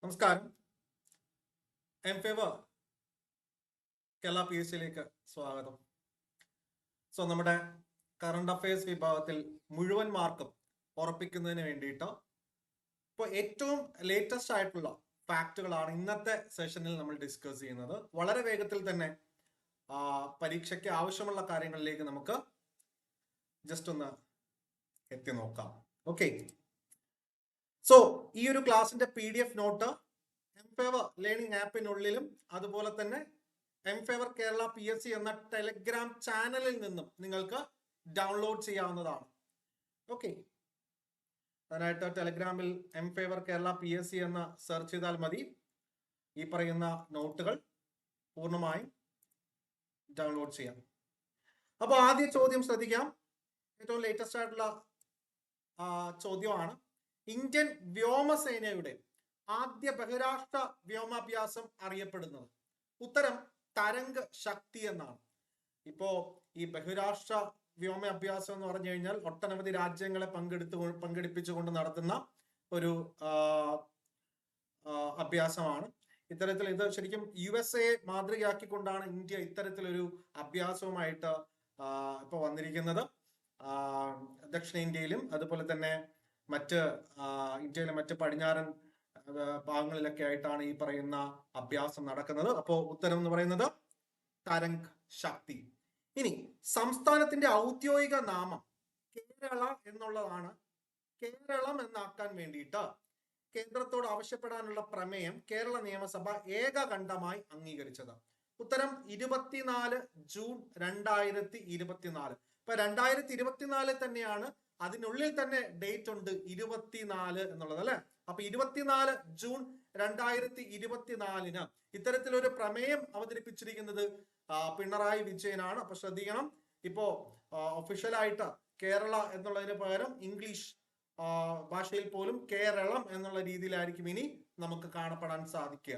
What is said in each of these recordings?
നമസ്കാരം. M Favour Kerala P S സിയിലേക്ക് സ്വാഗതം. നമ്മുടെ കറണ്ട് അഫയേഴ്സ് വിഭാഗത്തിൽ മുഴുവൻ മാർക്കും ഉറപ്പിക്കുന്നതിന് വേണ്ടിയിട്ട് ഇപ്പോൾ ഏറ്റവും ലേറ്റസ്റ്റ് ആയിട്ടുള്ള ഫാക്റ്റുകളാണ് ഇന്നത്തെ സെഷനിൽ നമ്മൾ ഡിസ്കസ് ചെയ്യുന്നത്. വളരെ വേഗത്തിൽ തന്നെ പരീക്ഷയ്ക്ക് ആവശ്യമുള്ള കാര്യങ്ങളിലേക്ക് നമുക്ക് ജസ്റ്റ് ഒന്ന് എത്തി നോക്കാം. ഓക്കെ, ഈ ഒരു ക്ലാസിന്റെ PDF note M Favour learning ആപ്പിനുള്ളിലും അതുപോലെ തന്നെ എം ഫേവർ കേരള PSC എന്ന ടെലഗ്രാം ചാനലിൽ നിന്നും നിങ്ങൾക്ക് ഡൗൺലോഡ് ചെയ്യാവുന്നതാണ്. ഓക്കെ, അതിനായിട്ട് ടെലഗ്രാമിൽ എം ഫേവർ കേരള PSC എന്ന് സെർച്ച് ചെയ്താൽ മതി. ഈ പറയുന്ന നോട്ടുകൾ പൂർണ്ണമായും ഡൗൺലോഡ് ചെയ്യാം. അപ്പോൾ ആദ്യ ചോദ്യം ശ്രദ്ധിക്കാം. ഏറ്റവും ലേറ്റസ്റ്റ് ആയിട്ടുള്ള ചോദ്യമാണ്. ഇന്ത്യൻ വ്യോമസേനയുടെ ആദ്യ ബഹിരാഷ്ട്ര വ്യോമാഭ്യാസം അറിയപ്പെടുന്നത്? ഉത്തരം തരംഗ് ശക്തി എന്നാണ്. ഇപ്പോ ഈ ബഹിരാഷ്ട്ര വ്യോമാഭ്യാസം എന്ന് പറഞ്ഞു കഴിഞ്ഞാൽ ഒട്ടനവധി രാജ്യങ്ങളെ പങ്കെടുപ്പിച്ചുകൊണ്ട് നടത്തുന്ന ഒരു അഭ്യാസമാണ്. ഇത്തരത്തിൽ ഇത് ശരിക്കും USA മാതൃകയാക്കിക്കൊണ്ടാണ് ഇന്ത്യ ഇത്തരത്തിലൊരു അഭ്യാസവുമായിട്ട് ഇപ്പൊ വന്നിരിക്കുന്നത്. ദക്ഷിണേന്ത്യയിലും അതുപോലെ തന്നെ ഇന്ത്യയിലെ മറ്റ് പടിഞ്ഞാറൻ ഭാഗങ്ങളിലൊക്കെ ആയിട്ടാണ് ഈ പറയുന്ന അഭ്യാസം നടക്കുന്നത്. അപ്പോൾ ഉത്തരം എന്ന് പറയുന്നത് തരംഗ് ശക്തി. ഇനി സംസ്ഥാനത്തിന്റെ ഔദ്യോഗിക നാമം കേരള എന്നുള്ളതാണ്. കേരളം എന്നാക്കാൻ വേണ്ടിയിട്ട് കേന്ദ്രത്തോട് ആവശ്യപ്പെടാനുള്ള പ്രമേയം കേരള നിയമസഭ ഏകകണ്ഠമായി അംഗീകരിച്ചത്? ഉത്തരം 24 ജൂൺ 2024. ഇപ്പൊ 2024 തന്നെയാണ്, അതിനുള്ളിൽ തന്നെ ഡേറ്റ് ഉണ്ട് 24 എന്നുള്ളത് അല്ലെ. അപ്പൊ 24 ജൂൺ 2024 ഇത്തരത്തിലൊരു പ്രമേയം അവതരിപ്പിച്ചിരിക്കുന്നത് പിണറായി വിജയനാണ്. അപ്പൊ ശ്രദ്ധിക്കണം, ഇപ്പോ ഒഫീഷ്യലായിട്ട് കേരള എന്നുള്ളതിന് പകരം ഇംഗ്ലീഷ് ഭാഷയിൽ പോലും കേരളം എന്നുള്ള രീതിയിലായിരിക്കും ഇനി നമുക്ക് കാണപ്പെടാൻ സാധിക്കുക.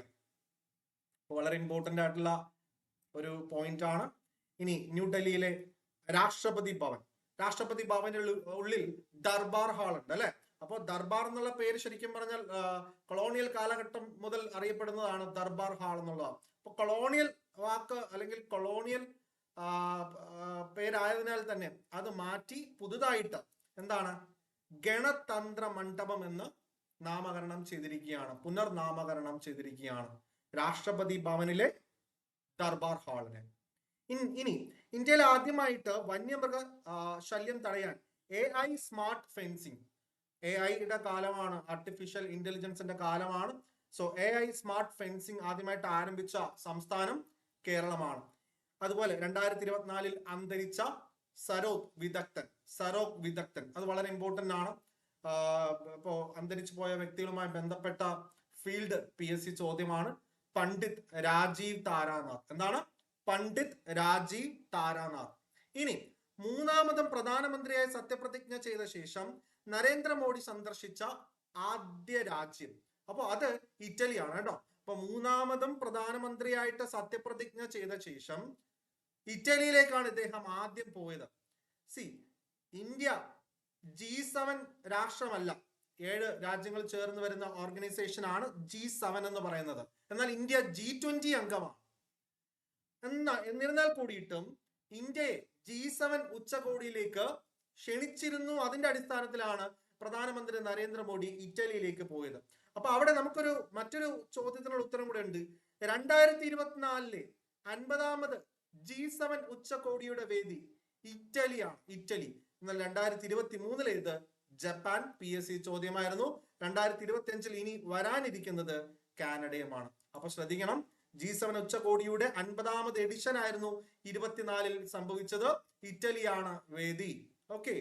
വളരെ ഇമ്പോർട്ടന്റ് ആയിട്ടുള്ള ഒരു പോയിന്റ് ആണ്. ഇനി ന്യൂഡൽഹിയിലെ രാഷ്ട്രപതി ഭവന്റെ ഉള്ളിൽ ദർബാർ ഹാൾ ഉണ്ട് അല്ലെ. അപ്പോൾ ദർബാർ എന്നുള്ള പേര് ശരിക്കും പറഞ്ഞാൽ കൊളോണിയൽ കാലഘട്ടം മുതൽ അറിയപ്പെടുന്നതാണ് ദർബാർ ഹാൾ എന്നുള്ളത്. അപ്പൊ കൊളോണിയൽ വാക്ക് അല്ലെങ്കിൽ കൊളോണിയൽ പേരായതിനാൽ തന്നെ അത് മാറ്റി പുതുതായിട്ട് എന്താണ് ഗണതന്ത്ര മണ്ഡപം എന്ന് പുനർനാമകരണം ചെയ്തിരിക്കുകയാണ് രാഷ്ട്രപതി ഭവനിലെ ദർബാർ ഹാളിനെ. ഇനി ഇന്ത്യയിൽ ആദ്യമായിട്ട് വന്യമൃഗ ശല്യം തടയാൻ AI സ്മാർട്ട് ഫെൻസിങ്, AI-യുടെ കാലമാണ്, ആർട്ടിഫിഷ്യൽ ഇന്റലിജൻസിന്റെ കാലമാണ്. AI സ്മാർട്ട് ഫെൻസിങ് ആദ്യമായിട്ട് ആരംഭിച്ച സംസ്ഥാനം കേരളമാണ്. അതുപോലെ 2024 അന്തരിച്ച സരോഗ് വിദഗ്ധൻ അത് വളരെ ഇമ്പോർട്ടന്റ് ആണ്. ഇപ്പോ അന്തരിച്ചു പോയ വ്യക്തികളുമായി ബന്ധപ്പെട്ട ഫീൽഡ് PSC ചോദ്യമാണ്. പണ്ഡിറ്റ് രാജീവ് താരാനാഥ്. എന്താണ്? പണ്ഡിറ്റ് രാജീവ് താരാനാഥ്. ഇനി മൂന്നാമതും പ്രധാനമന്ത്രിയായി സത്യപ്രതിജ്ഞ ചെയ്ത ശേഷം നരേന്ദ്രമോദി സന്ദർശിച്ച ആദ്യ രാജ്യം? അപ്പൊ അത് ഇറ്റലിയാണ് കേട്ടോ. അപ്പൊ മൂന്നാമതും പ്രധാനമന്ത്രിയായിട്ട് സത്യപ്രതിജ്ഞ ചെയ്ത ശേഷം ഇറ്റലിയിലേക്കാണ് ഇദ്ദേഹം ആദ്യം പോയത്. ഇന്ത്യ G7 രാഷ്ട്രമല്ല, 7 രാജ്യങ്ങൾ ചേർന്ന് വരുന്ന ഓർഗനൈസേഷൻ ആണ് G7 എന്ന് പറയുന്നത്. എന്നാൽ ഇന്ത്യ G20 അംഗമാണ്. എന്നിരുന്നാൽ കൂടിയിട്ടും ഇന്ത്യയെ G7 ഉച്ചകോടിയിലേക്ക് ക്ഷണിച്ചിരുന്നു. അതിന്റെ അടിസ്ഥാനത്തിലാണ് പ്രധാനമന്ത്രി നരേന്ദ്രമോദി ഇറ്റലിയിലേക്ക് പോയത്. അപ്പൊ അവിടെ നമുക്കൊരു മറ്റൊരു ചോദ്യത്തിനുള്ള ഉത്തരം കൂടെ ഉണ്ട്. 2024 50ാമത് G7 ഉച്ചകോടിയുടെ വേദി ഇറ്റലിയാണ്. എന്നാൽ 2023 ഇത് ജപ്പാൻ. PSC ചോദ്യമായിരുന്നു. 2025 ഇനി വരാനിരിക്കുന്നത് കാനഡയുമാണ്. അപ്പൊ ശ്രദ്ധിക്കണം, G7 ഉച്ചകോടിയുടെ 50ാമത് എഡിഷൻ ആയിരുന്നു 24 സംഭവിച്ചത്. ഇറ്റലിയാണ് വേദി. ഓക്കെ,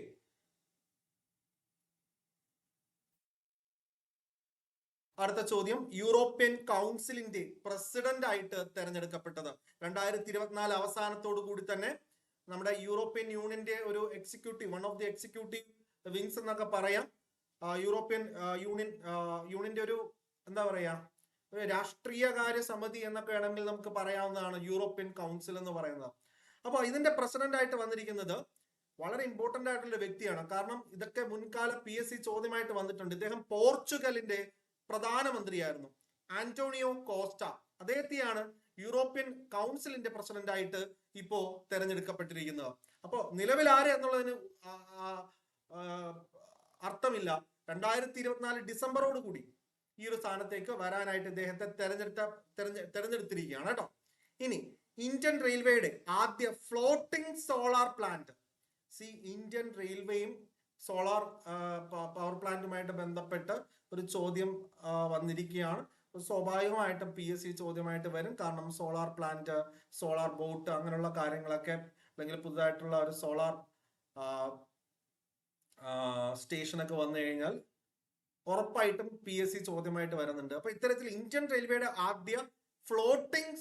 അടുത്ത ചോദ്യം. യൂറോപ്യൻ കൗൺസിലിന്റെ പ്രസിഡന്റ് ആയിട്ട് തെരഞ്ഞെടുക്കപ്പെട്ടത് 2024 അവസാനത്തോടു കൂടി തന്നെ നമ്മുടെ യൂറോപ്യൻ യൂണിയന്റെ ഒരു executive, one of the executive wings എന്നൊക്കെ പറയാം. യൂറോപ്യൻ യൂണിയന്റെ ഒരു എന്താ പറയാ, രാഷ്ട്രീയകാര്യ സമിതി എന്നൊക്കെ വേണമെങ്കിൽ നമുക്ക് പറയാവുന്നതാണ് യൂറോപ്യൻ കൗൺസിൽ എന്ന് പറയുന്നത്. അപ്പൊ ഇതിന്റെ പ്രസിഡന്റ് ആയിട്ട് വന്നിരിക്കുന്നത് വളരെ ഇമ്പോർട്ടന്റ് ആയിട്ടുള്ള വ്യക്തിയാണ്. കാരണം ഇതൊക്കെ മുൻകാല PSC ചോദ്യമായിട്ട് വന്നിട്ടുണ്ട്. ഇദ്ദേഹം പോർച്ചുഗലിന്റെ പ്രധാനമന്ത്രിയായിരുന്നു. ആന്റോണിയോ കോസ്റ്റ, അദ്ദേഹത്തെയാണ് യൂറോപ്യൻ കൗൺസിലിന്റെ പ്രസിഡന്റ് ആയിട്ട് ഇപ്പോ തെരഞ്ഞെടുക്കപ്പെട്ടിരിക്കുന്നത്. അപ്പോ നിലവിൽ ആര് എന്നുള്ളതിന് അർത്ഥമില്ല. 2024 ഡിസംബറോട് കൂടി ഈ ഒരു സ്ഥാനത്തേക്ക് വരാനായിട്ട് ഇദ്ദേഹത്തെ തെരഞ്ഞെടുത്തിരിക്കുകയാണ് കേട്ടോ. ഇനി ഇന്ത്യൻ റെയിൽവേയുടെ ആദ്യ ഫ്ലോട്ടിംഗ് സോളാർ പ്ലാന്റ്. ഇന്ത്യൻ റെയിൽവേയും സോളാർ പവർ പ്ലാന്റുമായിട്ട് ബന്ധപ്പെട്ട് ഒരു ചോദ്യം വന്നിരിക്കുകയാണ്. സ്വാഭാവികമായിട്ടും PSC ചോദ്യമായിട്ട് വരും. കാരണം സോളാർ പ്ലാന്റ്, സോളാർ ബോട്ട്, അങ്ങനെയുള്ള കാര്യങ്ങളൊക്കെ, അല്ലെങ്കിൽ പുതുതായിട്ടുള്ള ഒരു സോളാർ സ്റ്റേഷനൊക്കെ വന്നു കഴിഞ്ഞാൽ ഉറപ്പായിട്ടും PSC ചോദ്യമായിട്ട് വരുന്നുണ്ട്. അപ്പൊ ഇത്തരത്തിൽ ഇന്ത്യൻ റെയിൽവേയുടെ ആദ്യ ഫ്ലോട്ടിംഗ്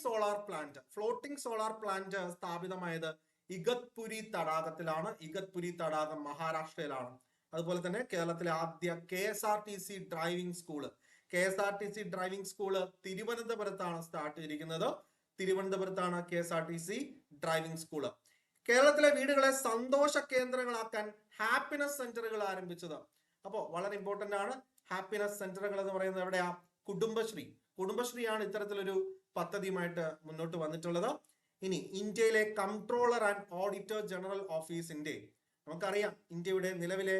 സോളാർ പ്ലാന്റ് സ്ഥാപിതമായത് ഇഗത്പുരി തടാകത്തിലാണ്. ഇഗത്പുരി തടാകം മഹാരാഷ്ട്രയിലാണ്. അതുപോലെ തന്നെ കേരളത്തിലെ ആദ്യ KSRTC ഡ്രൈവിംഗ് സ്കൂള് തിരുവനന്തപുരത്താണ് സ്റ്റാർട്ട് ചെയ്തിരിക്കുന്നത്. തിരുവനന്തപുരത്താണ് KSRTC ഡ്രൈവിംഗ് സ്കൂള്. കേരളത്തിലെ വീടുകളെ സന്തോഷ കേന്ദ്രങ്ങളാക്കാൻ ഹാപ്പിനെസ് സെന്ററുകൾ ആരംഭിച്ചത്. അപ്പോൾ വളരെ ഇമ്പോർട്ടന്റ് ആണ്. ഹാപ്പിനെസ് സെന്ററുകൾ എന്ന് പറയുന്നത് എവിടെയാ? കുടുംബശ്രീയാണ് ഇത്തരത്തിലൊരു പദ്ധതിയുമായിട്ട് മുന്നോട്ട് വന്നിട്ടുള്ളത്. ഇനി ഇന്ത്യയിലെ കംട്രോളർ ആൻഡ് ഓഡിറ്റർ ജനറൽ ഓഫീസിന്റെ, നമുക്കറിയാം ഇന്ത്യയുടെ നിലവിലെ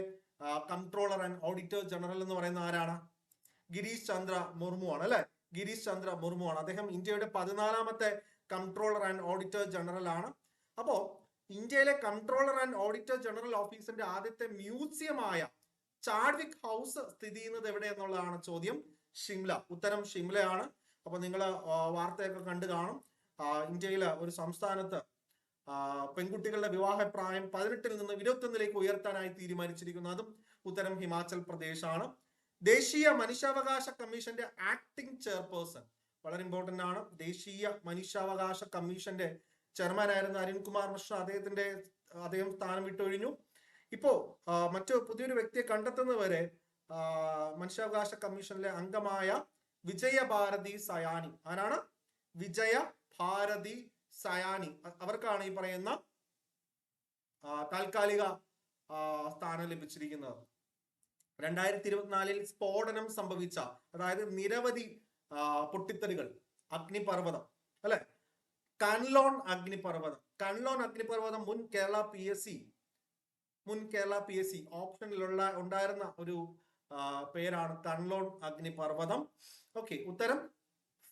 കംട്രോളർ ആൻഡ് ഓഡിറ്റർ ജനറൽ എന്ന് പറയുന്ന ആരാണ്? ഗിരീഷ് ചന്ദ്ര മുർമു ആണ്, അല്ലെ? ഗിരീഷ് ചന്ദ്ര മുർമു ആണ്. അദ്ദേഹം ഇന്ത്യയുടെ 14ാമത്തെ കംട്രോളർ ആൻഡ് ഓഡിറ്റർ ജനറൽ ആണ്. അപ്പോ ഇന്ത്യയിലെ കംട്രോളർ ആൻഡ് ഓഡിറ്റർ ജനറൽ ഓഫീസിന്റെ ആദ്യത്തെ മ്യൂസിയമായ ചാഡ്വിക് ഹൗസ് സ്ഥിതി ചെയ്യുന്നത് എവിടെ എന്നുള്ളതാണ് ചോദ്യം. ഷിംല. ഉത്തരം ഷിംലയാണ്. അപ്പൊ നിങ്ങൾ വാർത്തയൊക്കെ കണ്ടു കാണും. ഇന്ത്യയിലെ ഒരു സംസ്ഥാനത്ത് പെൺകുട്ടികളുടെ വിവാഹ പ്രായം 18-ൽ നിന്ന് 21-ലേക്ക് ഉയർത്താനായി തീരുമാനിച്ചിരിക്കുന്നു. അതും ഉത്തരം ഹിമാചൽ പ്രദേശ് ആണ്. ദേശീയ മനുഷ്യാവകാശ കമ്മീഷന്റെ ആക്ടിംഗ് ചെയർപേഴ്സൺ, വളരെ ഇമ്പോർട്ടന്റ് ആണ്. ദേശീയ മനുഷ്യാവകാശ കമ്മീഷന്റെ ചെയർമാൻ ആയിരുന്ന അരുൺകുമാർ മിശ്ര, അദ്ദേഹം സ്ഥാനം വിട്ടൊഴിഞ്ഞു. ഇപ്പോ മറ്റു പുതിയൊരു വ്യക്തിയെ കണ്ടെത്തുന്നവരെ മനുഷ്യാവകാശ കമ്മീഷനിലെ അംഗമായ വിജയഭാരതി സയാനി. ആരാണ്? വിജയഭാരതി സയാനി. അവർക്കാണ് ഈ പറയുന്ന താൽക്കാലിക സ്ഥാനം ലഭിച്ചിരിക്കുന്നത്. 2024 സ്ഫോടനം സംഭവിച്ച, അതായത് നിരവധി പൊട്ടിത്തെറികൾ, അഗ്നിപർവ്വതം, അല്ലെ? കൺലോൺ അഗ്നിപർവ്വതം മുൻ കേരള PSC ഓപ്ഷനിലുള്ള ഉണ്ടായിരുന്ന ഒരു പേരാണ് കൺലോൺ അഗ്നിപർവ്വതം. ഓക്കെ, ഉത്തരം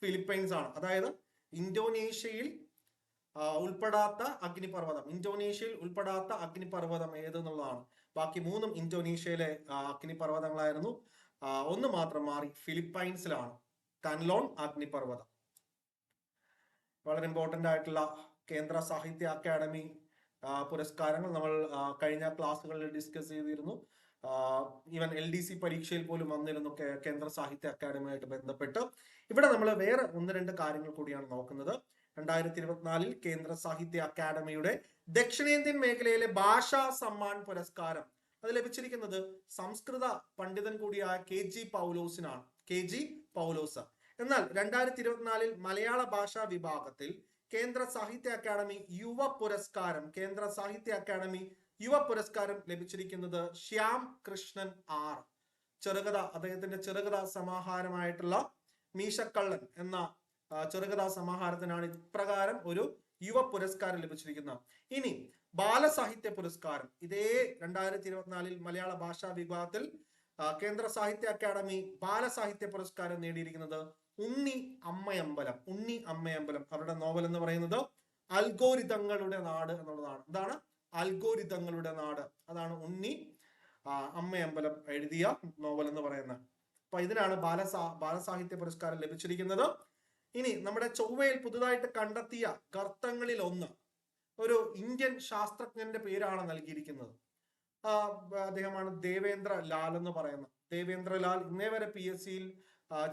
ഫിലിപ്പൈൻസ് ആണ്. അതായത് ഇന്തോനേഷ്യയിൽ ഉൾപ്പെടാത്ത അഗ്നിപർവ്വതം ഏതെന്നുള്ളതാണ്. ബാക്കി 3 ഇന്തോനേഷ്യയിലെ അഗ്നിപർവ്വതങ്ങളായിരുന്നു. ഒന്ന് മാത്രം മാറി, ഫിലിപ്പൈൻസിലാണ് കൺലോൺ അഗ്നിപർവ്വതം. വളരെ ഇമ്പോർട്ടന്റ് ആയിട്ടുള്ള കേന്ദ്ര സാഹിത്യ അക്കാദമി പുരസ്കാരങ്ങൾ നമ്മൾ കഴിഞ്ഞ ക്ലാസ്സുകളിൽ ഡിസ്കസ് ചെയ്തിരുന്നു. ഈവൻ LDC പരീക്ഷയിൽ പോലും വന്നിരുന്നു കേന്ദ്ര സാഹിത്യ അക്കാദമിയുമായിട്ട് ബന്ധപ്പെട്ട്. ഇവിടെ നമ്മൾ വേറെ 1-2 കാര്യങ്ങൾ കൂടിയാണ് നോക്കുന്നത്. 2024 കേന്ദ്ര സാഹിത്യ അക്കാദമിയുടെ ദക്ഷിണേന്ത്യൻ മേഖലയിലെ ഭാഷാ സമ്മാൻ പുരസ്കാരം അത് ലഭിച്ചിരിക്കുന്നത് സംസ്കൃത പണ്ഡിതൻ കൂടിയായ KG പൗലോസ്. എന്നാൽ 2024 മലയാള ഭാഷാ വിഭാഗത്തിൽ കേന്ദ്ര സാഹിത്യ അക്കാദമി യുവ പുരസ്കാരം ലഭിച്ചിരിക്കുന്നത് ശ്യാം കൃഷ്ണൻ R. അദ്ദേഹത്തിന്റെ ചെറുകഥാ സമാഹാരമായിട്ടുള്ള മീശക്കള്ളൻ എന്ന ചെറുകഥാ സമാഹാരത്തിനാണ് ഇപ്രകാരം ഒരു യുവ പുരസ്കാരം ലഭിച്ചിരിക്കുന്നത്. ഇനി ബാലസാഹിത്യ പുരസ്കാരം ഇതേ 2024 മലയാള ഭാഷാ വിഭാഗത്തിൽ കേന്ദ്ര സാഹിത്യ അക്കാദമി ബാലസാഹിത്യ പുരസ്കാരം നേടിയിരിക്കുന്നത് ഉണ്ണി അമ്മയമ്പലം. അവരുടെ നോവൽ എന്ന് പറയുന്നത് അൽഗോരിതങ്ങളുടെ നാട് എന്നുള്ളതാണ്. എന്താണ്? അൽഗോരിതങ്ങളുടെ നാട്. അതാണ് ഉണ്ണി അമ്മയമ്പലം എഴുതിയ നോവൽ എന്ന് പറയുന്നത്. അപ്പൊ ഇതിനാണ് ബാലസാഹിത്യ പുരസ്കാരം ലഭിച്ചിരിക്കുന്നത്. ഇനി നമ്മുടെ ചൊവ്വയിൽ പുതുതായിട്ട് കണ്ടെത്തിയ ഗർത്തങ്ങളിൽ ഒന്ന് ഒരു ഇന്ത്യൻ ശാസ്ത്രജ്ഞന്റെ പേരാണ് നൽകിയിരിക്കുന്നത്. അദ്ദേഹമാണ് ദേവേന്ദ്ര ലാൽ എന്ന് പറയുന്നത്. ദേവേന്ദ്ര ലാൽ ഇന്നേ വരെ PSCയിൽ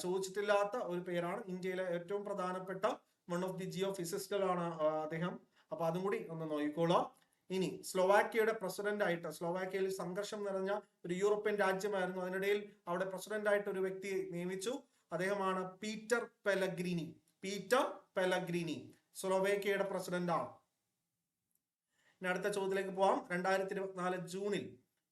ചോദിച്ചിട്ടില്ലാത്ത ഒരു പേരാണ്. ഇന്ത്യയിലെ ഏറ്റവും പ്രധാനപ്പെട്ട വൺ ഓഫ് ദി ജിയോഫിസിസ്റ്റുകളാണ് അദ്ദേഹം. അപ്പൊ അതും കൂടി ഒന്ന് നോക്കിക്കോളാം. ഇനി സ്ലോവാക്യയുടെ പ്രസിഡന്റ് ആയിട്ട്, സ്ലോവാക്യയിൽ സംഘർഷം നിറഞ്ഞ ഒരു യൂറോപ്യൻ രാജ്യമായിരുന്നു. അതിനിടയിൽ അവിടെ പ്രസിഡന്റ് ആയിട്ട് ഒരു വ്യക്തിയെ നിയമിച്ചു. അദ്ദേഹമാണ് പീറ്റർ പെലഗ്രീനി. സ്ലോവാക്യയുടെ പ്രസിഡന്റ് ആണ്. ഇനി അടുത്ത ചോദ്യത്തിലേക്ക് പോവാം. 2024 ജൂണിൽ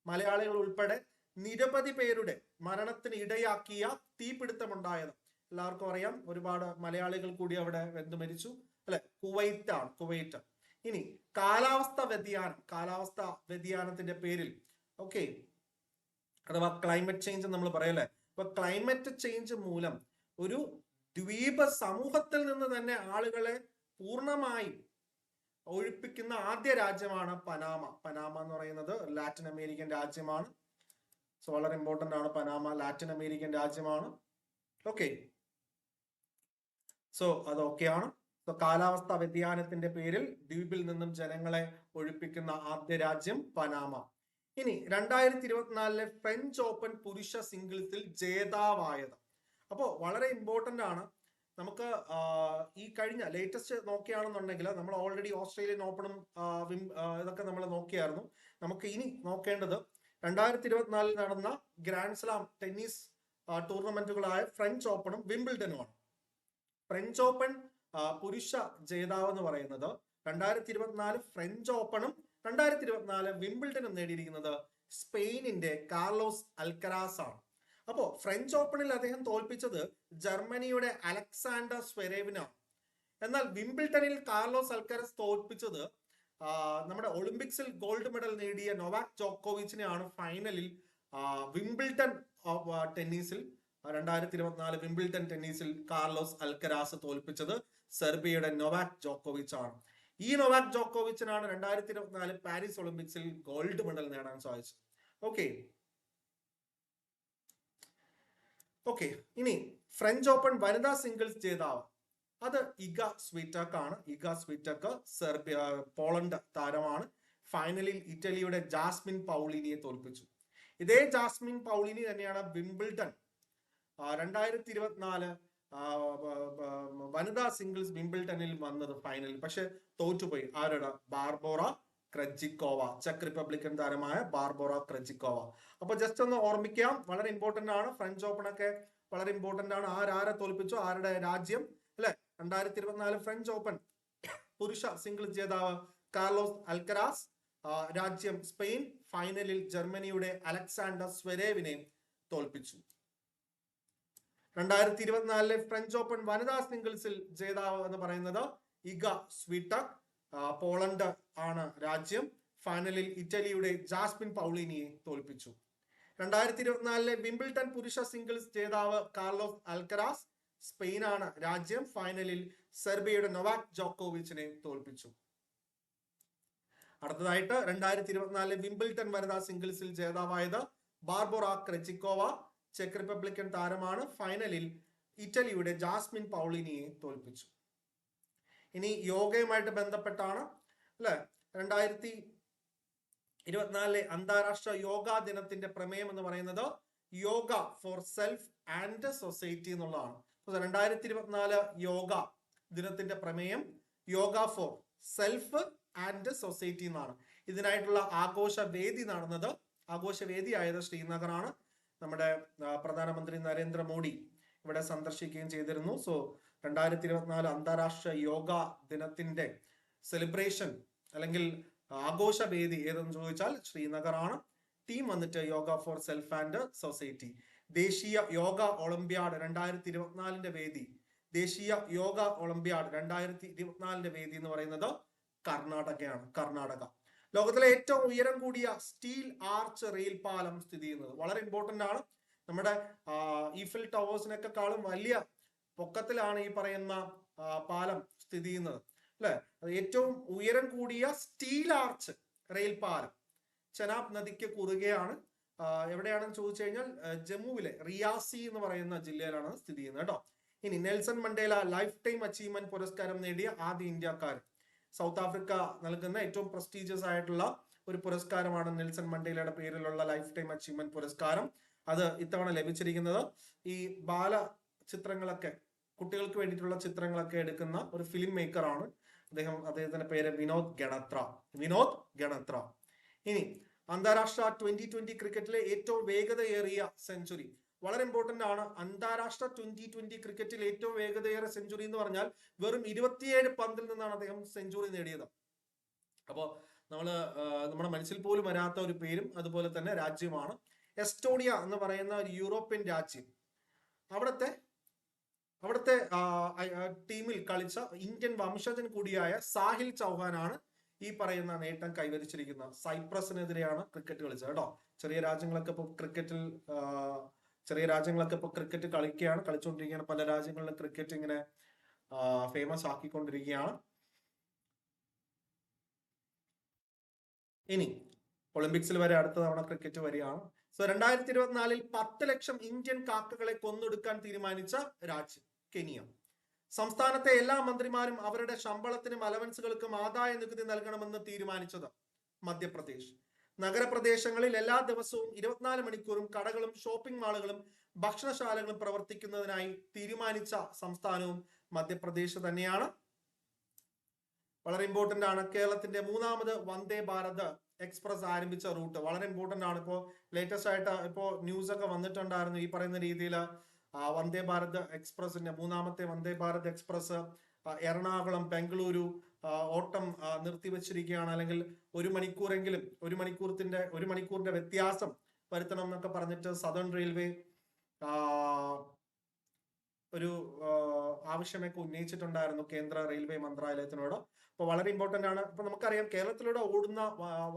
മലയാളികൾ ഉൾപ്പെടെ നിരവധി പേരുടെ മരണത്തിന് ഇടയാക്കിയ തീപിടുത്തമുണ്ടായത് എല്ലാവർക്കും അറിയാം, ഒരുപാട് മലയാളികൾ കൂടി അവിടെ വെന്തു മരിച്ചു അല്ലെ. കുവൈറ്റ് ആണ്, കുവൈറ്റ്. ഇനി കാലാവസ്ഥ വ്യതിയാനത്തിന്റെ പേരിൽ ഓക്കെ, അഥവാ ക്ലൈമറ്റ് ചേഞ്ച് നമ്മൾ പറയല്ലേ. അപ്പൊ ക്ലൈമറ്റ് ചേഞ്ച് മൂലം ഒരു ദ്വീപ സമൂഹത്തിൽ നിന്ന് തന്നെ ആളുകളെ പൂർണ്ണമായി ഒഴിപ്പിക്കുന്ന ആദ്യ രാജ്യമാണ് പനാമ. പനാമ എന്ന് പറയുന്നത് ലാറ്റിൻ അമേരിക്കൻ രാജ്യമാണ്. സോ വളരെ ഇമ്പോർട്ടന്റ് ആണ്. പനാമ ലാറ്റിൻ അമേരിക്കൻ രാജ്യമാണ്. ഓക്കെ, സോ അതൊക്കെയാണ്. സോ കാലാവസ്ഥാ വ്യതിയാനത്തിന്റെ പേരിൽ ദ്വീപിൽ നിന്നും ജനങ്ങളെ ഒഴിപ്പിക്കുന്ന ആദ്യ രാജ്യം പനാമ. ഇനി 2024 ഫ്രഞ്ച് ഓപ്പൺ പുരുഷ സിംഗിൾസിൽ ജേതാവായത്. അപ്പോ വളരെ ഇമ്പോർട്ടന്റ് ആണ്. നമുക്ക് ഈ കഴിഞ്ഞ ലേറ്റസ്റ്റ് നോക്കുകയാണെന്നുണ്ടെങ്കിൽ നമ്മൾ ഓൾറെഡി ഓസ്ട്രേലിയൻ ഓപ്പണും ഇതൊക്കെ നമ്മൾ നോക്കിയായിരുന്നു. നമുക്ക് ഇനി നോക്കേണ്ടത് 2024 നടന്ന ഗ്രാൻഡ് സ്ലാം ടെന്നീസ് ടൂർണമെന്റുകളായ ഫ്രഞ്ച് ഓപ്പണും വിംബിൾഡനുമാണ്. ഫ്രഞ്ച് ഓപ്പൺ പുരുഷ ജേതാവ് എന്ന് പറയുന്നത് 2024 ഫ്രഞ്ച് ഓപ്പണും 2024 വിംബിൾഡനും നേടിയിരിക്കുന്നത് സ്പെയിനിന്റെ കാർലോസ് അൽക്കരാസ് ആണ്. അപ്പോ ഫ്രഞ്ച് ഓപ്പണിൽ അദ്ദേഹം തോൽപ്പിച്ചത് ജർമ്മനിയുടെ അലക്സാണ്ടർ സ്വരേവിനാണ്. എന്നാൽ വിംബിൾട്ടണിൽ കാർലോസ് അൽക്കരാസ് തോൽപ്പിച്ചത് നമ്മുടെ ഒളിമ്പിക്സിൽ ഗോൾഡ് മെഡൽ നേടിയ നൊവാക് ജോക്കോവിച്ചിനെയാണ്. ഫൈനലിൽ വിംബിൾട്ടൺ ടെന്നീസിൽ 2024 വിംബിൾട്ടൺ ടെന്നീസിൽ കാർലോസ് അൽക്കരാസ് തോൽപ്പിച്ചത് സെർബിയയുടെ നൊവാക് ജോക്കോവിച്ച് ആണ്. ഈ നൊവാക് ജോക്കോവിച്ചിനാണ് 2024 പാരീസ് ഒളിമ്പിക്സിൽ ഗോൾഡ് മെഡൽ നേടാൻ സാധിച്ചത്. ഓക്കെ, ഇനി ഫ്രഞ്ച് ഓപ്പൺ വനിതാ സിംഗിൾസ് ജേതാവ് അത് ഇഗ സ്വിറ്റക് ആണ്. ഇഗ സ്വിറ്റക് പോളണ്ട് താരമാണ്. ഫൈനലിൽ ഇറ്റലിയുടെ ജാസ്മിൻ പൗളിനിയെ തോൽപ്പിച്ചു. ഇതേ ജാസ്മിൻ പൗളിനി തന്നെയാണ് വിംബിൾട്ടൺ 2024 വനിതാ സിംഗിൾസ് വിംബിൾട്ടണിൽ വന്നത് ഫൈനലിൽ. പക്ഷെ തോറ്റുപോയി. ആരുടെ? ബാർബോറ ക്രെജിക്കോവ, ചെക്ക് റിപ്പബ്ലിക്കൻ താരമായ ബാർബോറ ക്രെജിക്കോവ. അപ്പൊ ജസ്റ്റ് ഒന്ന് ഓർമ്മിക്കാം, വളരെ ഇമ്പോർട്ടന്റ് ആണ്. ഫ്രഞ്ച് ഓപ്പൺ ഒക്കെ വളരെ ഇമ്പോർട്ടന്റ് ആണ്. ആരെ തോൽപ്പിച്ചു, ആരുടെ രാജ്യം അല്ലെ. 2024 ഫ്രഞ്ച് ഓപ്പൺ പുരുഷ സിംഗിൾസ് ജേതാവ് കാർലോസ് അൽക്കരാസ്, രാജ്യം സ്പെയിൻ. ഫൈനലിൽ ജർമ്മനിയുടെ അലക്സാണ്ടർ സ്വരേവിനെ തോൽപ്പിച്ചു. 2024 ഫ്രഞ്ച് ഓപ്പൺ വനിതാ സിംഗിൾസിൽ ജേതാവ് എന്ന് പറയുന്നത് ഇഗ സ്വിറ്റക്, പോളണ്ട് ആണ് രാജ്യം. ഫൈനലിൽ ഇറ്റലിയുടെ ജാസ്മിൻ പൗളിനിയെ തോൽപ്പിച്ചു. 2024 വിംബിൾട്ടൺ പുരുഷ സിംഗിൾസ് ജേതാവ് കാർലോസ് അൽക്കരാസ്, സ്പെയിൻ ആണ് രാജ്യം. ഫൈനലിൽ സെർബിയയുടെ നൊവാക് ജോക്കോവിച്ചിനെ തോൽപ്പിച്ചു. അടുത്തതായിട്ട് 2024 വിംബിൾട്ടൺ വനിതാ സിംഗിൾസിൽ ജേതാവായത് ബാർബോറ ക്രെജിക്കോവ, ചെക്ക് റിപ്പബ്ലിക്കൻ താരമാണ്. ഫൈനലിൽ ഇറ്റലിയുടെ ജാസ്മിൻ പൗളിനിയെ തോൽപ്പിച്ചു. ഇനി യോഗയുമായിട്ട് ബന്ധപ്പെട്ടാണ് അല്ലെ. 2024 അന്താരാഷ്ട്ര യോഗാ ദിനത്തിന്റെ പ്രമേയം എന്ന് പറയുന്നത് yoga for self and society എന്നുള്ളതാണ്. 2024 യോഗ ദിനത്തിന്റെ പ്രമേയം yoga for self and society എന്നാണ്. ഇതിനായിട്ടുള്ള ആഘോഷവേദിയായത് ശ്രീനഗറാണ്. നമ്മുടെ പ്രധാനമന്ത്രി നരേന്ദ്രമോദി ഇവിടെ സന്ദർശിക്കുകയും ചെയ്തിരുന്നു. സോ 2024 അന്താരാഷ്ട്ര യോഗ ദിനത്തിന്റെ സെലിബ്രേഷൻ അല്ലെങ്കിൽ ആഘോഷവേദി ഏതെന്ന് ചോദിച്ചാൽ ശ്രീനഗറാണ്. തീം വന്നിട്ട് yoga for self and society. ദേശീയ യോഗ ഒളിമ്പ്യാഡ് 2024 വേദി, ദേശീയ യോഗ ഒളിമ്പ്യാഡ് 2024 വേദി എന്ന് പറയുന്നത് കർണാടകയാണ്. കർണാടക ലോകത്തിലെ ഏറ്റവും ഉയരം കൂടിയ സ്റ്റീൽ ആർച്ച് റെയിൽ പാലം സ്ഥിതി ചെയ്യുന്നത്. വളരെ ഇമ്പോർട്ടന്റ് ആണ്. നമ്മുടെ ഈഫിൽ ടവേഴ്സിനെക്കാളും വലിയ പൊക്കത്തിലാണ് ഈ പറയുന്ന പാലം സ്ഥിതി ചെയ്യുന്നത് അല്ലെ. ഏറ്റവും ഉയരം കൂടിയ സ്റ്റീൽ ആർച്ച് റെയിൽ പാലം ചെനാബ് നദിക്ക് കുറുകെയാണ്. എവിടെയാണെന്ന് ചോദിച്ചു കഴിഞ്ഞാൽ ജമ്മുവിലെ റിയാസി എന്ന് പറയുന്ന ജില്ലയിലാണ് സ്ഥിതി ചെയ്യുന്നത് കേട്ടോ. ഇനി Nelson Mandela life time achievement പുരസ്കാരം നേടിയ ആദ്യ ഇന്ത്യക്കാരൻ. സൗത്ത് ആഫ്രിക്ക നൽകുന്ന ഏറ്റവും പ്രസ്റ്റീജിയസ് ആയിട്ടുള്ള ഒരു പുരസ്കാരമാണ് നെൽസൺ മണ്ടേലയുടെ പേരിലുള്ള ലൈഫ് ടൈം അച്ചീവ്മെന്റ് പുരസ്കാരം. അത് ഇത്തവണ ലഭിച്ചിരിക്കുന്നത് ഈ ബാല ചിത്രങ്ങളൊക്കെ, കുട്ടികൾക്ക് വേണ്ടിയിട്ടുള്ള ചിത്രങ്ങളൊക്കെ എടുക്കുന്ന ഒരു ഫിലിം മേക്കർ ആണ് അദ്ദേഹത്തിന്റെ പേര് വിനോദ് ഗണത്ര. ഇനി അന്താരാഷ്ട്ര 2020 ക്രിക്കറ്റിലെ ഏറ്റവും വേഗതയേറിയ സെഞ്ചുറി വളരെ ഇമ്പോർട്ടന്റ് ആണ്. അന്താരാഷ്ട്ര 2020 ക്രിക്കറ്റിൽ ഏറ്റവും വേഗതയേറിയ സെഞ്ചുറി എന്ന് പറഞ്ഞാൽ വെറും 27 പന്തിൽ നിന്നാണ് അദ്ദേഹം സെഞ്ചുറി നേടിയത്. അപ്പോൾ നമ്മുടെ മനസ്സിൽ പോലും വരാത്ത ഒരു പേരും അതുപോലെ തന്നെ രാജ്യമാണ് എസ്റ്റോണിയ എന്ന് പറയുന്ന ഒരു യൂറോപ്യൻ രാജ്യം. അവിടുത്തെ അവിടുത്തെ ടീമിൽ കളിച്ച ഇന്ത്യൻ വംശജൻ കൂടിയായ സാഹിൽ ചൗഹാനാണ് ഈ പറയുന്ന നേട്ടം കൈവരിച്ചിരിക്കുന്നത്. സൈപ്രസിനെതിരെയാണ് ക്രിക്കറ്റ് കളിച്ചത് കേട്ടോ. ചെറിയ രാജ്യങ്ങളൊക്കെ ഇപ്പൊ ക്രിക്കറ്റ് കളിച്ചുകൊണ്ടിരിക്കുകയാണ്. പല രാജ്യങ്ങളിലും ക്രിക്കറ്റ് ഇങ്ങനെ ഫേമസ് ആക്കിക്കൊണ്ടിരിക്കുകയാണ്. ഇനി ഒളിമ്പിക്സിൽ വരെ അടുത്ത തവണ ക്രിക്കറ്റ് വരികയാണ്. സോ 2024 10 ലക്ഷം ഇന്ത്യൻ കാക്കകളെ കൊന്നൊടുക്കാൻ തീരുമാനിച്ച രാജ്യം കെനിയ. സംസ്ഥാനത്തെ എല്ലാ മന്ത്രിമാരും അവരുടെ ശമ്പളത്തിനും അലവൻസുകൾക്കും ആദായ നികുതി നൽകണമെന്ന് തീരുമാനിച്ചത് മധ്യപ്രദേശ്. നഗരപ്രദേശങ്ങളിൽ എല്ലാ ദിവസവും 24 മണിക്കൂറും കടകളും ഷോപ്പിംഗ് മാളുകളും ഭക്ഷണശാലകളും പ്രവർത്തിക്കുന്നതിനായി തീരുമാനിച്ച സംസ്ഥാനവും മധ്യപ്രദേശ് തന്നെയാണ്. വളരെ ഇമ്പോർട്ടന്റ് ആണ്. കേരളത്തിന്റെ 3ാമത് വന്ദേ ഭാരത് എക്സ്പ്രസ് ആരംഭിച്ച റൂട്ട് വളരെ ഇമ്പോർട്ടന്റ് ആണ്. ഇപ്പോൾ ലേറ്റസ്റ്റ് ആയിട്ട് ഇപ്പോൾ ന്യൂസ് ഒക്കെ വന്നിട്ടുണ്ടായിരുന്നു. ഈ പറയുന്ന രീതിയിൽ വന്ദേ ഭാരത് എക്സ്പ്രസിന്റെ 3ാമത്തെ വന്ദേ ഭാരത് എക്സ്പ്രസ് എറണാകുളം ബംഗളൂരു ഓട്ടം നിർത്തിവെച്ചിരിക്കുകയാണ്. അല്ലെങ്കിൽ ഒരു മണിക്കൂറിന്റെ വ്യത്യാസം വരുത്തണം എന്നൊക്കെ പറഞ്ഞിട്ട് സദേൺ റെയിൽവേ ഒരു ആവശ്യമൊക്കെ ഉന്നയിച്ചിട്ടുണ്ടായിരുന്നു കേന്ദ്ര റെയിൽവേ മന്ത്രാലയത്തിനോട്. അപ്പൊ വളരെ ഇമ്പോർട്ടന്റ് ആണ്. ഇപ്പൊ നമുക്കറിയാം കേരളത്തിലൂടെ ഓടുന്ന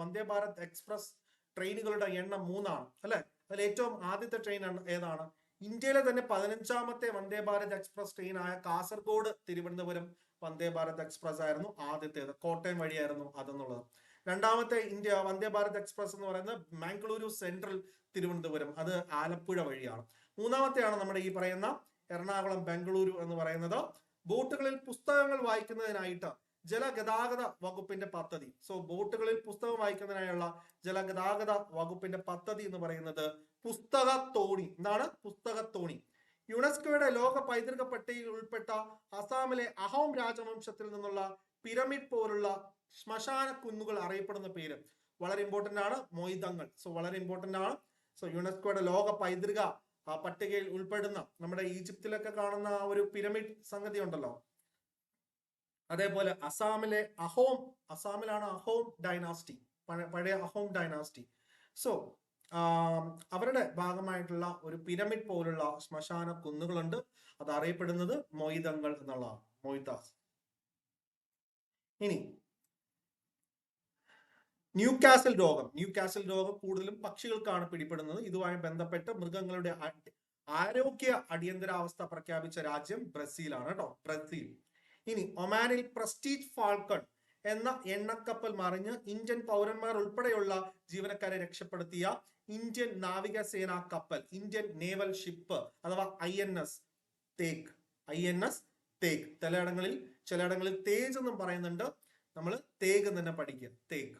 വന്ദേ ഭാരത് എക്സ്പ്രസ് ട്രെയിനുകളുടെ എണ്ണം 3 അല്ലെ. അതിൽ ഏറ്റവും ആദ്യത്തെ ട്രെയിൻ ഏതാണ്? ഇന്ത്യയിലെ തന്നെ 15ാമത്തെ വന്ദേ ഭാരത് എക്സ്പ്രസ് ട്രെയിൻ ആയ കാസർഗോഡ് തിരുവനന്തപുരം വന്ദേ ഭാരത് എക്സ്പ്രസ് ആയിരുന്നു ആദ്യത്തേത്. കോട്ടയം വഴിയായിരുന്നു അതെന്നുള്ളത്. 2ാമത്തെ വന്ദേ ഭാരത് എക്സ്പ്രസ് എന്ന് പറയുന്നത് മംഗളൂരു സെൻട്രൽ തിരുവനന്തപുരം, അത് ആലപ്പുഴ വഴിയാണ്. 3ാമത്തെയാണ് നമ്മുടെ ഈ പറയുന്ന എറണാകുളം ബംഗളൂരു എന്ന് പറയുന്നത്. ബോട്ടുകളിൽ പുസ്തകങ്ങൾ വായിക്കുന്നതിനായിട്ട് ജലഗതാഗത വകുപ്പിന്റെ പദ്ധതി. സോ ബോട്ടുകളിൽ പുസ്തകം വായിക്കുന്നതിനായുള്ള ജലഗതാഗത വകുപ്പിന്റെ പദ്ധതി എന്ന് പറയുന്നത് പുസ്തകത്തോണി. എന്താണ് പുസ്തകത്തോണി? യുനെസ്കോയുടെ ലോക പൈതൃക പട്ടികയിൽ ഉൾപ്പെട്ട അസാമിലെ അഹോം രാജവംശത്തിൽ നിന്നുള്ള പിരമിഡ് പോലുള്ള ശ്മശാന കുന്നുകൾ അറിയപ്പെടുന്ന പേര് വളരെ ഇമ്പോർട്ടന്റ് ആണ്, മൊയ്തങ്ങൾ. സോ വളരെ ഇമ്പോർട്ടന്റ് ആണ്. സോ യുനെസ്കോയുടെ ലോക പൈതൃക പട്ടികയിൽ ഉൾപ്പെടുന്ന നമ്മുടെ ഈജിപ്തിലൊക്കെ കാണുന്ന ആ ഒരു പിരമിഡ് സംഗതി ഉണ്ടല്ലോ, അതേപോലെ അസാമിലാണ് അഹോം ഡൈനാസ്റ്റി, പഴയ അഹോം ഡൈനാസ്റ്റി. സോ അവരുടെ ഭാഗമായിട്ടുള്ള ഒരു പിരമിഡ് പോലുള്ള ശ്മശാന കുന്നുകളുണ്ട്. അത് അറിയപ്പെടുന്നത് മൊയ്തങ്ങൾ എന്നുള്ളതാണ്, മൊയ്താസ്. ഇനി ന്യൂകാസിൽ രോഗം കൂടുതലും പക്ഷികൾക്കാണ് പിടിപെടുന്നത്. ഇതുമായി ബന്ധപ്പെട്ട് മൃഗങ്ങളുടെ ആരോഗ്യ അടിയന്തരാവസ്ഥ പ്രഖ്യാപിച്ച രാജ്യം ബ്രസീലാണ് കേട്ടോ, ബ്രസീൽ. ഇനി ഒമാനിൽ പ്രസ്റ്റീജ് ഫാൽക്കൺ എന്ന എണ്ണക്കപ്പൽ മറിഞ്ഞ് ഇന്ത്യൻ പൗരന്മാർ ഉൾപ്പെടെയുള്ള ജീവനക്കാരെ രക്ഷപ്പെടുത്തിയ ഇന്ത്യൻ നാവികസേനാ കപ്പൽ, ഇന്ത്യൻ നേവൽ ഷിപ്പ് അഥവാ INS തേഗ്. ചിലയിടങ്ങളിൽ തേജ് എന്നും പറയുന്നുണ്ട്. നമ്മൾ തേഗ് തന്നെ പഠിക്കുക, തേഗ്.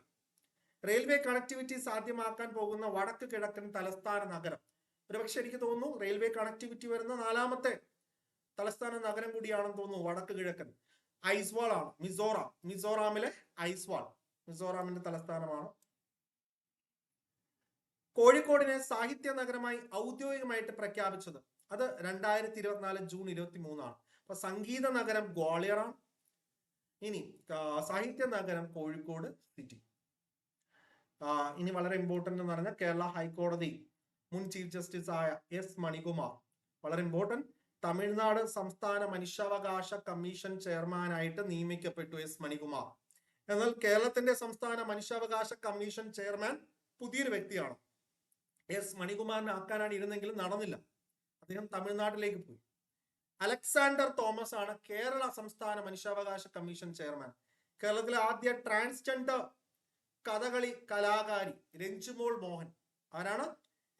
റെയിൽവേ കണക്ടിവിറ്റി സാധ്യമാക്കാൻ പോകുന്ന വടക്ക് കിഴക്കൻ തലസ്ഥാന നഗരം. ഒരുപക്ഷെ എനിക്ക് തോന്നുന്നു റെയിൽവേ കണക്ടിവിറ്റി വരുന്ന 4ാമത്തെ തലസ്ഥാന നഗരം കൂടിയാണെന്ന് തോന്നുന്നു വടക്ക് കിഴക്കൻ. ഐസ്വാൾ ആണ്, മിസോറാമിലെ ഐസ്വാൾ മിസോറാമിന്റെ തലസ്ഥാനമാണ്. കോഴിക്കോടിനെ സാഹിത്യ നഗരമായി ഔദ്യോഗികമായിട്ട് പ്രഖ്യാപിച്ചത് അത് 2024 ജൂൺ 23 അപ്പൊ സംഗീത നഗരം ഗ്വാളിയറാണ്. ഇനി സാഹിത്യ നഗരം കോഴിക്കോട് സിറ്റി. ഇനി വളരെ ഇമ്പോർട്ടന്റ് എന്ന് പറഞ്ഞാൽ കേരള ഹൈക്കോടതി മുൻ ചീഫ് ജസ്റ്റിസ് ആയ S മണികുമാർ, വളരെ ഇമ്പോർട്ടന്റ്, തമിഴ്നാട് സംസ്ഥാന മനുഷ്യാവകാശ കമ്മീഷൻ ചെയർമാനായിട്ട് നിയമിക്കപ്പെട്ടു S മണികുമാർ. എന്നാൽ കേരളത്തിന്റെ സംസ്ഥാന മനുഷ്യാവകാശ കമ്മീഷൻ ചെയർമാൻ പുതിയൊരു വ്യക്തിയാണ്. S മണികുമാറിനെ ആക്കാനാണ് ഇരുന്നെങ്കിലും നടന്നില്ല, അദ്ദേഹം തമിഴ്നാട്ടിലേക്ക് പോയി. അലക്സാണ്ടർ തോമസ് ആണ് കേരള സംസ്ഥാന മനുഷ്യാവകാശ കമ്മീഷൻ ചെയർമാൻ. കേരളത്തിലെ ആദ്യ ട്രാൻസ്ജെൻഡർ കഥകളി കലാകാരി രഞ്ജുമോൾ മോഹൻ. ആരാണ്?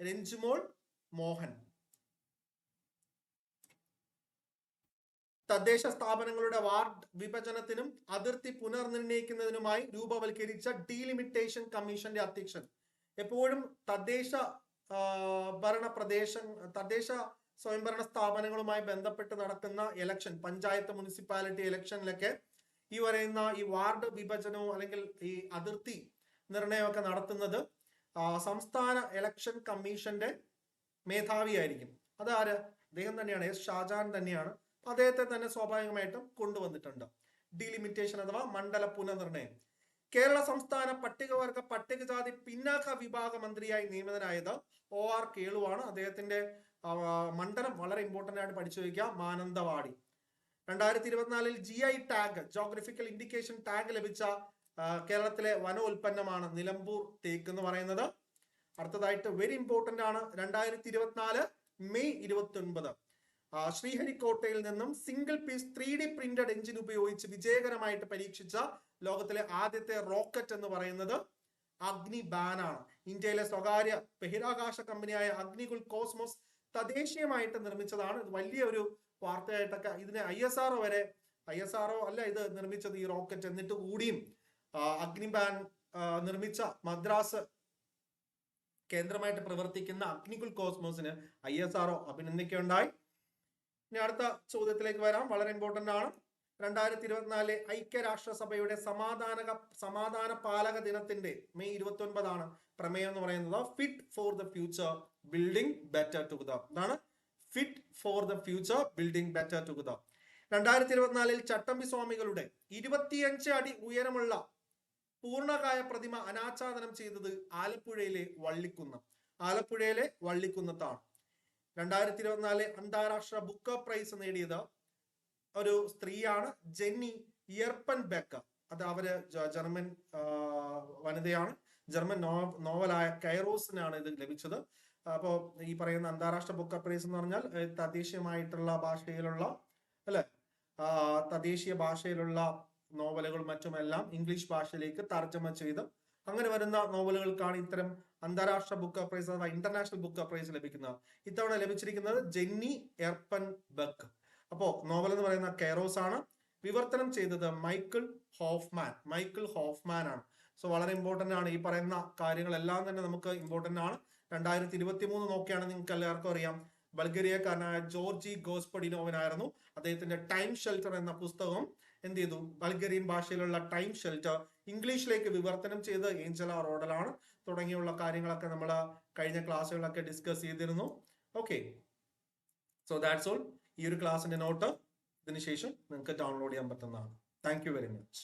രഞ്ജുമോൾ മോഹൻ. തദ്ദേശ സ്ഥാപനങ്ങളുടെ വാർഡ് വിഭജനത്തിനും അതിർത്തി പുനർനിർണയിക്കുന്നതിനുമായി രൂപവൽക്കരിച്ച ഡീലിമിറ്റേഷൻ കമ്മീഷന്റെ അധ്യക്ഷൻ. എപ്പോഴും തദ്ദേശ സ്വയംഭരണ സ്ഥാപനങ്ങളുമായി ബന്ധപ്പെട്ട് നടക്കുന്ന ഇലക്ഷൻ, പഞ്ചായത്ത് മുനിസിപ്പാലിറ്റി ഇലക്ഷനിലൊക്കെ ഈ പറയുന്ന ഈ വാർഡ് വിഭജനവും അല്ലെങ്കിൽ ഈ അതിർത്തി നിർണയമൊക്കെ നടത്തുന്നത് സംസ്ഥാന ഇലക്ഷൻ കമ്മീഷന്റെ മേധാവിയായിരിക്കും. അതാര്? അദ്ദേഹം തന്നെയാണ്, S ഷാജാൻ തന്നെയാണ്. അദ്ദേഹത്തെ തന്നെ സ്വാഭാവികമായിട്ടും കൊണ്ടുവന്നിട്ടുണ്ട്. ഡീലിമിറ്റേഷൻ അഥവാ മണ്ഡല പുനർനിർണയം. കേരള സംസ്ഥാന പട്ടികവർഗ പട്ടികജാതി പിന്നാക്ക വിഭാഗ മന്ത്രിയായി നിയമിതനായത് OR കേളുവാണ്. അദ്ദേഹത്തിന്റെ മണ്ഡലം വളരെ ഇമ്പോർട്ടന്റ് ആയിട്ട് പഠിച്ചു വയ്ക്കുക, Mananthavady. 2024 GI tag, geographical indication tag ലഭിച്ച കേരളത്തിലെ വനോൽപ്പന്നമാണ് നിലമ്പൂർ തേക്ക് എന്ന് പറയുന്നത്. അടുത്തതായിട്ട് വെരി ഇമ്പോർട്ടന്റ് ആണ്, 2024 മെയ് 29 ശ്രീഹരിക്കോട്ടയിൽ നിന്നും single piece 3D printed engine ഉപയോഗിച്ച് വിജയകരമായിട്ട് പരീക്ഷിച്ച ലോകത്തിലെ ആദ്യത്തെ റോക്കറ്റ് എന്ന് പറയുന്നത് അഗ്നിബാൻ ആണ്. ഇന്ത്യയിലെ സ്വകാര്യ ബഹിരാകാശ കമ്പനിയായ അഗ്നികുൽ കോസ്മോസ് തദ്ദേശീയമായിട്ട് നിർമ്മിച്ചതാണ്. ഇത് വലിയൊരു വാർത്തയായിട്ടൊക്കെ, ഇതിന് ISRO അല്ല ഇത് നിർമ്മിച്ചത് ഈ റോക്കറ്റ്. എന്നിട്ട് കൂടിയും അഗ്നിബാൻ നിർമ്മിച്ച മദ്രാസ് കേന്ദ്രമായിട്ട് പ്രവർത്തിക്കുന്ന അഗ്നികുൽ കോസ്മോസിന് ISRO അഭിനന്ദിക്കുകയുണ്ടായി. ഇനി അടുത്ത ചോദ്യത്തിലേക്ക് വരാം, വളരെ ഇമ്പോർട്ടന്റ് ആണ്. 2024 ഐക്യരാഷ്ട്രസഭയുടെ സമാധാന പാലക ദിനത്തിന്റെ മെയ് 29 പ്രമേയം എന്ന് പറയുന്നത് fit for the future building better together. ഇതാണ് fit for the future building better together. 2024 Chattampi സ്വാമികളുടെ 25 അടി ഉയരമുള്ള പൂർണ്ണകായ പ്രതിമ അനാച്ഛാദനം ചെയ്തത് ആലപ്പുഴയിലെ വള്ളിക്കുന്നത്താണ്. 2024 അന്താരാഷ്ട്ര ബുക്കർ പ്രൈസ് നേടിയത് ഒരു സ്ത്രീയാണ്, ജെന്നി യർപ്പൻ ബെക്കർ. അത് അവര് ജർമ്മൻ വനിതയാണ്. ജർമ്മൻ നോവലായ കൈറോസിനാണ് ഇത് ലഭിച്ചത്. അപ്പോ ഈ പറയുന്ന അന്താരാഷ്ട്ര ബുക്കർ പ്രൈസ് എന്ന് പറഞ്ഞാൽ തദ്ദേശീയമായിട്ടുള്ള ഭാഷയിലുള്ള തദ്ദേശീയ ഭാഷയിലുള്ള നോവലുകളും മറ്റുമെല്ലാം ഇംഗ്ലീഷ് ഭാഷയിലേക്ക് തർജ്ജമ ചെയ്ത് അങ്ങനെ വരുന്ന നോവലുകൾക്കാണ് ഇത്തരം അന്താരാഷ്ട്ര ബുക്കർ പ്രൈസ് അഥവാ ഇന്റർനാഷണൽ ബുക്കർ പ്രൈസ് ലഭിക്കുന്നത്. ഇത്തവണ ലഭിച്ചിരിക്കുന്നത് ജെന്നി എർപ്പൻ ബെക്ക്. അപ്പോ നോവൽ എന്ന് പറയുന്ന കെയറോസ് ആണ്. വിവർത്തനം ചെയ്തത് മൈക്കിൾ ഹോഫ്മാൻ ആണ്. സോ വളരെ ഇമ്പോർട്ടന്റ് ആണ്. ഈ പറയുന്ന കാര്യങ്ങളെല്ലാം തന്നെ നമുക്ക് ഇമ്പോർട്ടന്റ് ആണ്. 2023 നോക്കിയാണെങ്കിൽ നിങ്ങൾക്ക് എല്ലാവർക്കും അറിയാം, ബൾഗേറിയക്കാരനായ ജോർജി ഗോസ്പഡിനോവനായിരുന്നു. അദ്ദേഹത്തിന്റെ ടൈം ഷെൽട്ടർ എന്ന പുസ്തകം എന്ത് ചെയ്തു, ബൾഗേറിയൻ ഭാഷയിലുള്ള ടൈം ഷെൽട്ടർ ഇംഗ്ലീഷിലേക്ക് വിവർത്തനം ചെയ്ത് ഏഞ്ചല റോഡലാണ്. തുടങ്ങിയുള്ള കാര്യങ്ങളൊക്കെ നമ്മൾ കഴിഞ്ഞ ക്ലാസ്സുകളൊക്കെ ഡിസ്കസ് ചെയ്തിരുന്നു. Okay, so that's all. ഈ ഒരു ക്ലാസ്സിന്റെ നോട്ട് ഇതിനുശേഷം നിങ്ങൾക്ക് ഡൗൺലോഡ് ചെയ്യാൻ പറ്റുന്നതാണ്. Thank you very much.